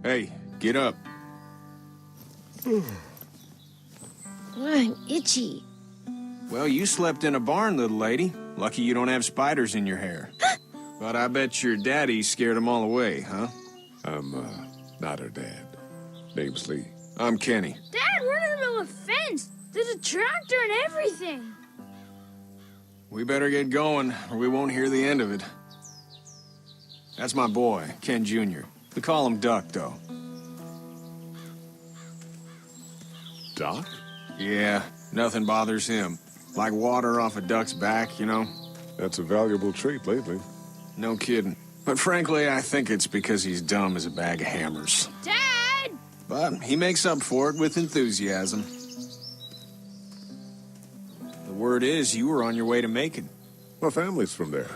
Hey, get up. I'm itchy. Well, you slept in a barn, little lady. Lucky you don't have spiders in your hair. But I bet your daddy scared them all away, huh? I'm, not her dad. Name's Lee. I'm Kenny. Dad, we're in the middle of a fence. There's a tractor and everything. We better get going, or we won't hear the end of it. That's my boy, Ken Jr. We call him Duck, though. Doc? Yeah, nothing bothers him. Like water off a duck's back, you know? That's a valuable trait lately. No kidding. But frankly, I think it's because he's dumb as a bag of hammers. Dad! But he makes up for it with enthusiasm. The word is you were on your way to Macon. My family's from there.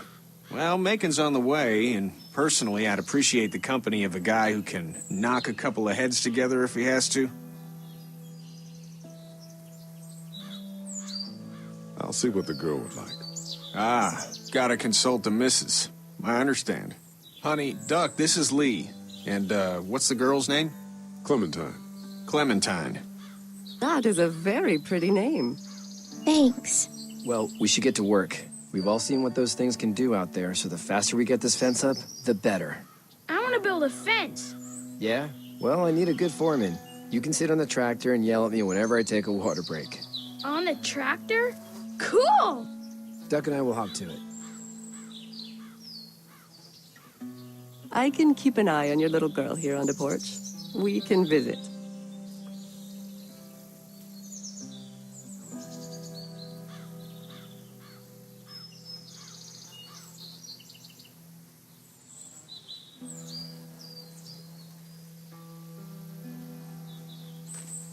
Well, Macon's on the way, and personally, I'd appreciate the company of a guy who can knock a couple of heads together if he has to. I'll see what the girl would like. Ah, gotta consult the missus. I understand. Honey, Duck, this is Lee. And, what's the girl's name? Clementine. Clementine. That is a very pretty name. Thanks. Well, we should get to work. We've all seen what those things can do out there, so the faster we get this fence up, the better. I want to build a fence. Yeah? Well, I need a good foreman. You can sit on the tractor and yell at me whenever I take a water break. On the tractor? Cool! Duck and I will hop to it. I can keep an eye on your little girl here on the porch. We can visit.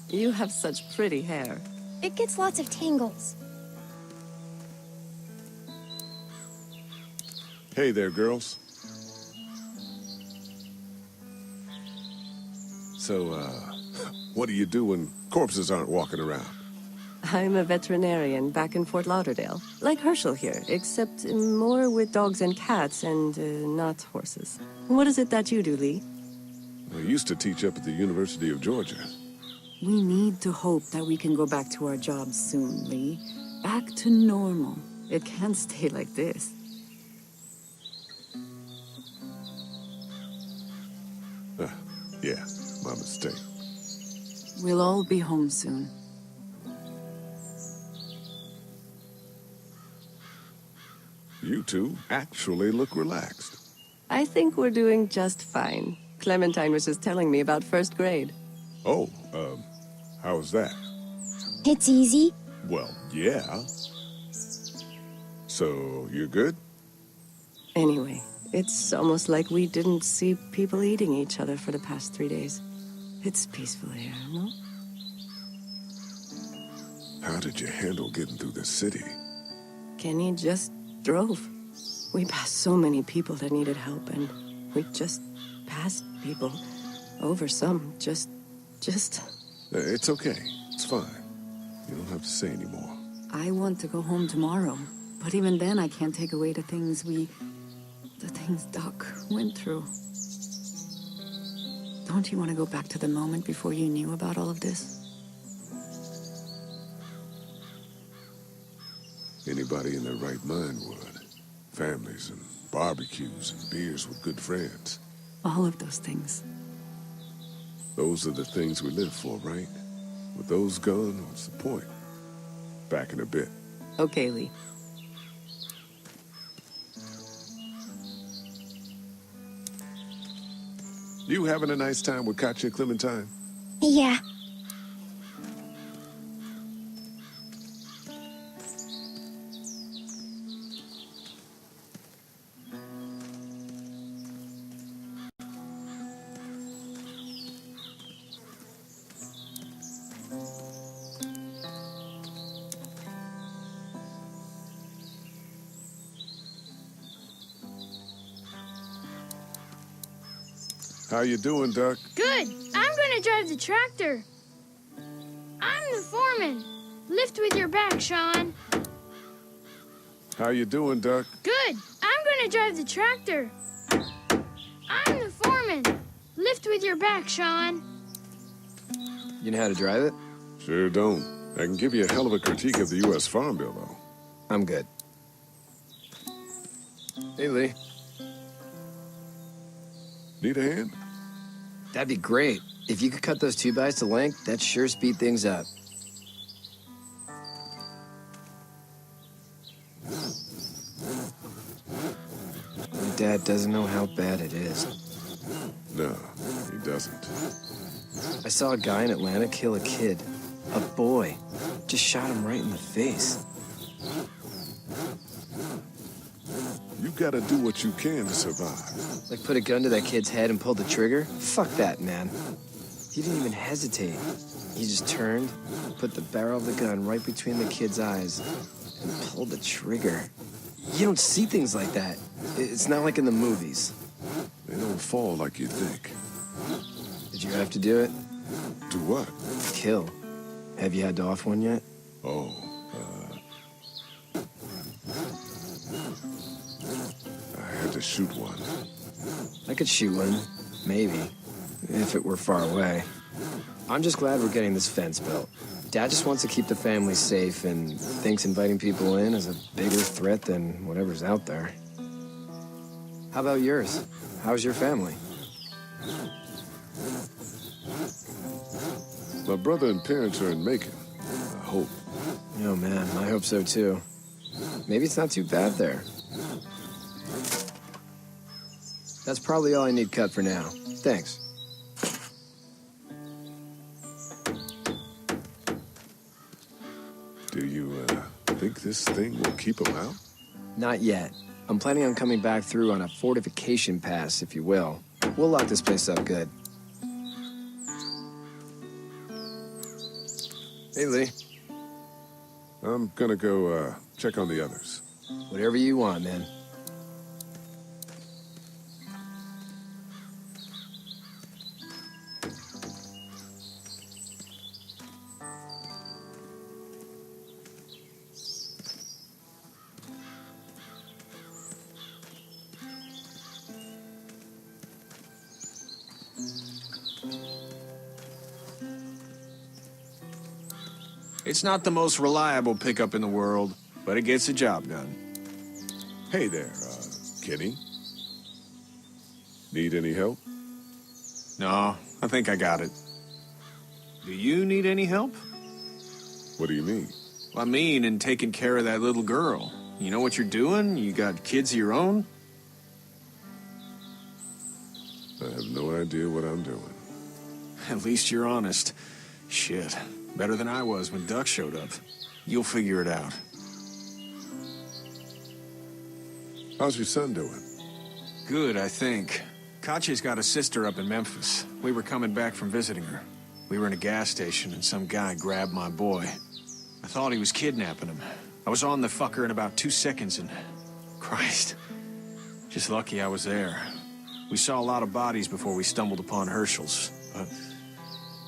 You have such pretty hair. It gets lots of tangles. Hey there, girls. So, what do you do when corpses aren't walking around? I'm a veterinarian back in Fort Lauderdale. Like Herschel here, except more with dogs and cats and not horses. What is it that you do, Lee? I used to teach up at the University of Georgia. We need to hope that we can go back to our jobs soon, Lee. Back to normal. It can't stay like this. Yeah, my mistake. We'll all be home soon. You two actually look relaxed. I think we're doing just fine. Clementine was just telling me about first grade. Oh, how was that? It's easy. Well, yeah. So, you're good? Anyway, it's almost like we didn't see people eating each other for the past 3 days. It's peaceful here, no? How did you handle getting through the city? Kenny just drove. We passed so many people that needed help, and we just passed people. Over some, just... It's okay. It's fine. You don't have to say anymore. I want to go home tomorrow. But even then, I can't take away the things Doc went through. Don't you want to go back to the moment before you knew about all of this? Anybody in their right mind would. Families and barbecues and beers with good friends. All of those things. Those are the things we live for, right? With those gone, what's the point? Back in a bit. Okay, Lee. You having a nice time with Katya, Clementine? Yeah. How you doing, Duck? Good. I'm gonna drive the tractor. I'm the foreman. Lift with your back, Sean. How you doing, Duck? Good. I'm gonna drive the tractor. I'm the foreman. Lift with your back, Sean. You know how to drive it? Sure don't. I can give you a hell of a critique of the U.S. Farm Bill, though. I'm good. Hey, Lee. Need a hand? That'd be great. If you could cut those 2x to length, that'd sure speed things up. My dad doesn't know how bad it is. No, he doesn't. I saw a guy in Atlanta kill a kid. A boy. Just shot him right in the face. You gotta do what you can to survive. Like put a gun to that kid's head and pull the trigger? Fuck that, man. He didn't even hesitate. He just turned, put the barrel of the gun right between the kid's eyes, and pulled the trigger. You don't see things like that. It's not like in the movies. They don't fall like you think. Did you have to do it? Do what? Kill. Have you had to off one yet? Oh, I had to shoot one. I could shoot one, maybe, if it were far away. I'm just glad we're getting this fence built. Dad just wants to keep the family safe and thinks inviting people in is a bigger threat than whatever's out there. How about yours? How's your family? My brother and parents are in Macon. I hope. Oh, man, I hope so, too. Maybe it's not too bad there. That's probably all I need cut for now. Thanks. Do you, think this thing will keep them out? Not yet. I'm planning on coming back through on a fortification pass, if you will. We'll lock this place up good. Hey, Lee. I'm gonna go, check on the others. Whatever you want, man. It's not the most reliable pickup in the world, but it gets the job done. Hey there, Kenny. Need any help? No, I think I got it. Do you need any help? What do you mean? I mean, in taking care of that little girl. You know what you're doing? You got kids of your own? I have no idea what I'm doing. At least you're honest. Shit. Better than I was when Duck showed up. You'll figure it out. How's your son doing? Good, I think. Katya's got a sister up in Memphis. We were coming back from visiting her. We were in a gas station and some guy grabbed my boy. I thought he was kidnapping him. I was on the fucker in about 2 seconds and... Christ. Just lucky I was there. We saw a lot of bodies before we stumbled upon Herschel's. But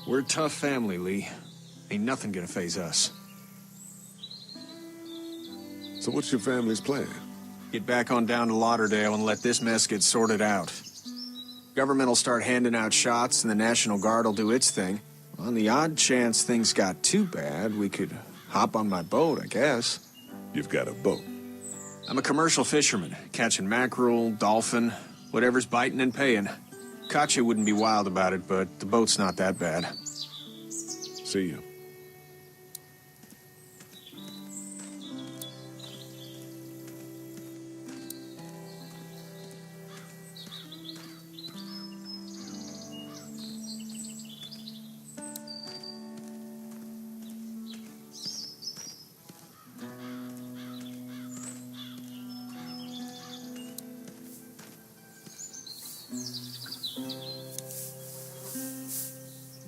we're a tough family, Lee. Ain't nothing gonna faze us. So what's your family's plan? Get back on down to Lauderdale and let this mess get sorted out. Government will start handing out shots and the National Guard will do its thing. On the odd chance things got too bad, we could hop on my boat, I guess. You've got a boat. I'm a commercial fisherman, catching mackerel, dolphin, whatever's biting and paying. Katya wouldn't be wild about it, but the boat's not that bad. See you.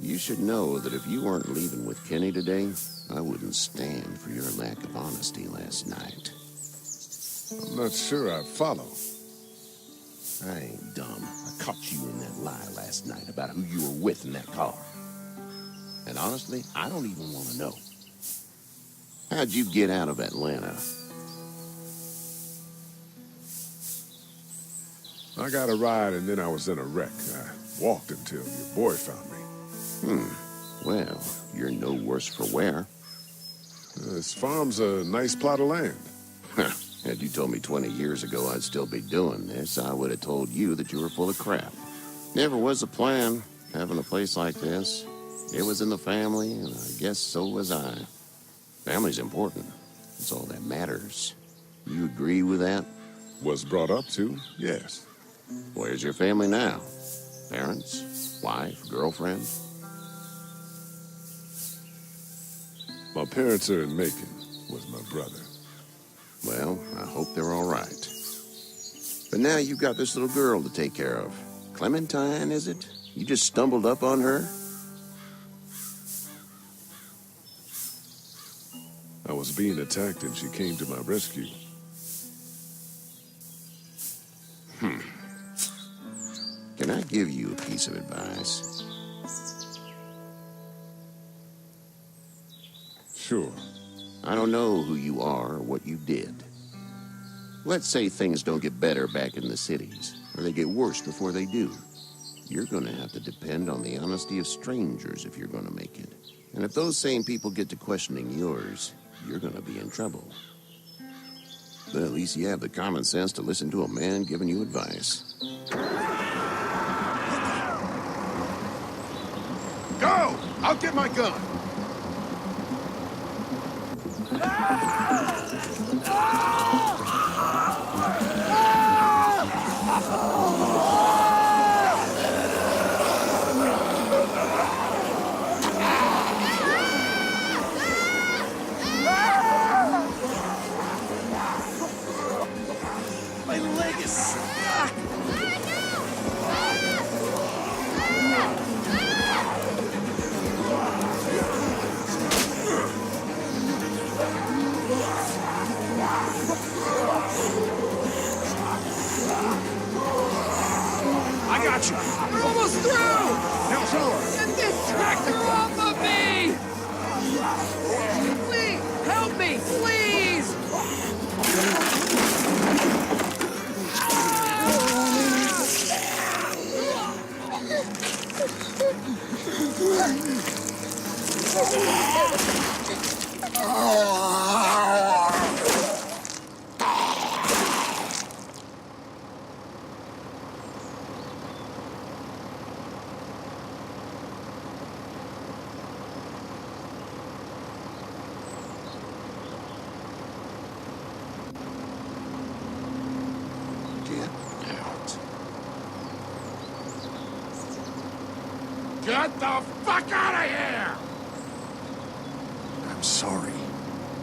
You should know that if you weren't leaving with Kenny today, I wouldn't stand for your lack of honesty last night. I'm not sure I follow. I ain't dumb. I caught you in that lie last night about who you were with in that car. And honestly, I don't even want to know. How'd you get out of Atlanta? I got a ride and then I was in a wreck. I walked until your boy found me. Well, you're no worse for wear. This farm's a nice plot of land. Had you told me 20 years ago I'd still be doing this, I would have told you that you were full of crap. Never was a plan, having a place like this. It was in the family, and I guess so was I. Family's important. It's all that matters. You agree with that? Was brought up to, yes. Where's your family now? Parents? Wife? Girlfriend? My parents are in Macon with my brother. Well, I hope they're all right. But now you've got this little girl to take care of. Clementine, is it? You just stumbled up on her? I was being attacked and she came to my rescue. Can I give you a piece of advice? Sure. I don't know who you are or what you did. Let's say things don't get better back in the cities, or they get worse before they do. You're gonna have to depend on the honesty of strangers if you're gonna make it. And if those same people get to questioning yours, you're gonna be in trouble. But at least you have the common sense to listen to a man giving you advice. Go! I'll get my gun! My leg is stuck! I got you. We're almost through! Now show her. Get this tractor off of me! Please, help me, please! Get the fuck out of here! I'm sorry.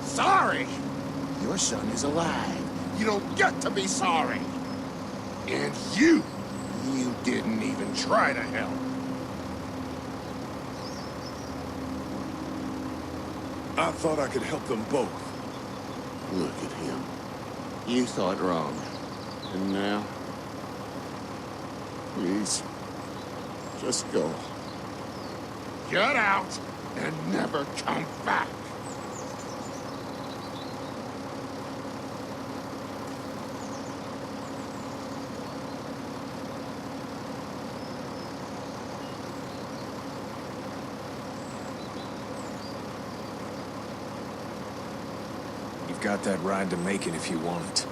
Sorry? Your son is alive. You don't get to be sorry. And you didn't even try to help. I thought I could help them both. Look at him. You thought wrong. And now? Please, just go. Get out and never come back. You've got that ride to Macon if you want it.